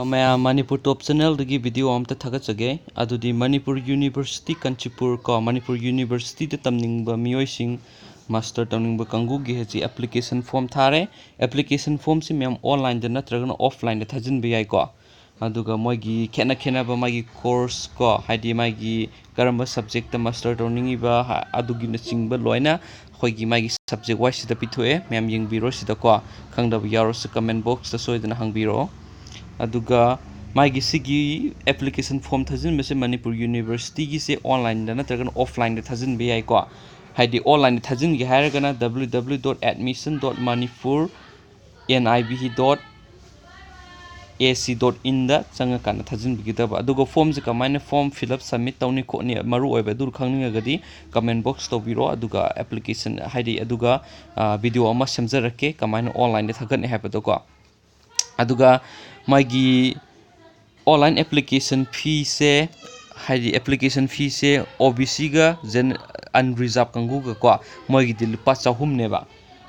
Mayam Manipur Top Channel dagi video amta thagatsage adudi Manipur University Kanchipur ko Manipur University de tamningba miyoising master tamningba kangu gi heji application form thare application form si mem online de natragana offline de thajin bi ai ko aduga moigi khena ba magi course ko haidi magi karamba subject master turning ba adugi na chingba loina khoigi magi subject wise da pithoe mem yingbiro sida ko khangda yaro se comment box da soidana hangbiro aduga magi sigi application form thajin mese Manipur University gi se online da natragan offline da thajin bi ai ko haidi online thajin gi hairagana www.admssion.manipur.ac.in da changa kana thajin bi gitaba aduga form se kamaina form fill up submit tawni ko ni maru oiba dur khangninga gadi comment box to biro aduga application haidi aduga video ama samjarake kamaina online da thagan habado ko aduga magi online application fee se haidi application fee se OBC ga gen unreserved kangu ga ko moigi dil lupa chahum neba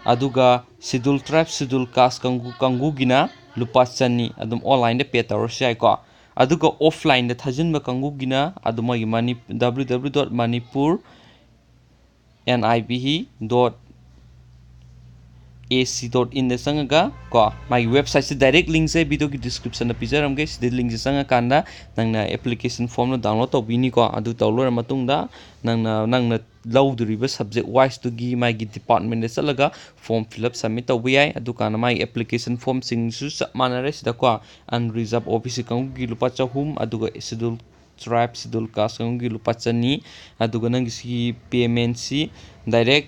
aduga schedule tribe schedule caste kangu gina lupa chani adum online de pay tawr sai ko aduga offline de thajin ba kangu gina adu moigi www.manipur.nibh.ac.in de sanga ko my website se direct link se video ki description na pijaram ge de link sanga kanda nangna application form no download to bini ko adu download matung da nangna lawduriba subject wise to gi my department de salaga form fill up submit to bi ai adu kana my application form sing su manare sida ko unreserved office kang gi lupa chahum aduga schedule tribe schedule caste kang gi lupa chani aduga nang si payment si direct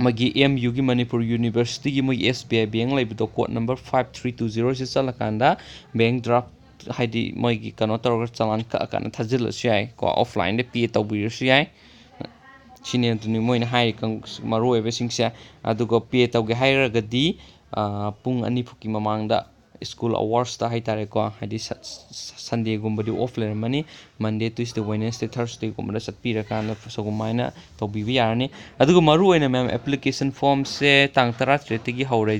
magi MU gi Manipur University gi magi SBI bank laibido code number 5320 se salakanda bank draft haidi magi kano tawra chalan ka kana thajil siai ko offline de pay tawbir siai chine duni moina hai kang maru ebe singsia adugo pay tawge hairagadi pung ani phuki mamangda school hours ta haitare ko haidi Sunday gumbadi offline mani Monday Tuesday Wednesday Thursday gumda satpira kana sogumaina tawbibi yarani adugo maru oina mem application form se tang 13 gi haurai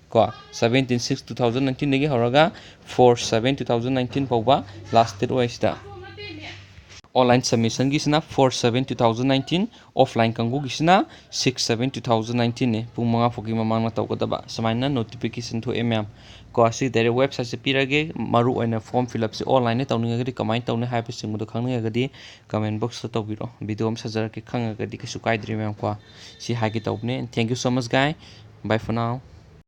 ko 17/6/2019 dagi hauraga 4/7/2019 pauba last date waista online submission gisna 4/7/2019 offline kangu gisna 6/7/2019 ne pung manga phuki mamang na tawgadaba samaina notification to mm ko asi dere website se pirage maru oina form fill up se online ne tawninga gadi kamai tawne haibe singmudo khangninga gadi comment box to tawbiro video am sajara ke khanga gadi ke sukai dri mem ko si hagi tawbne thank you so much guy bye for now.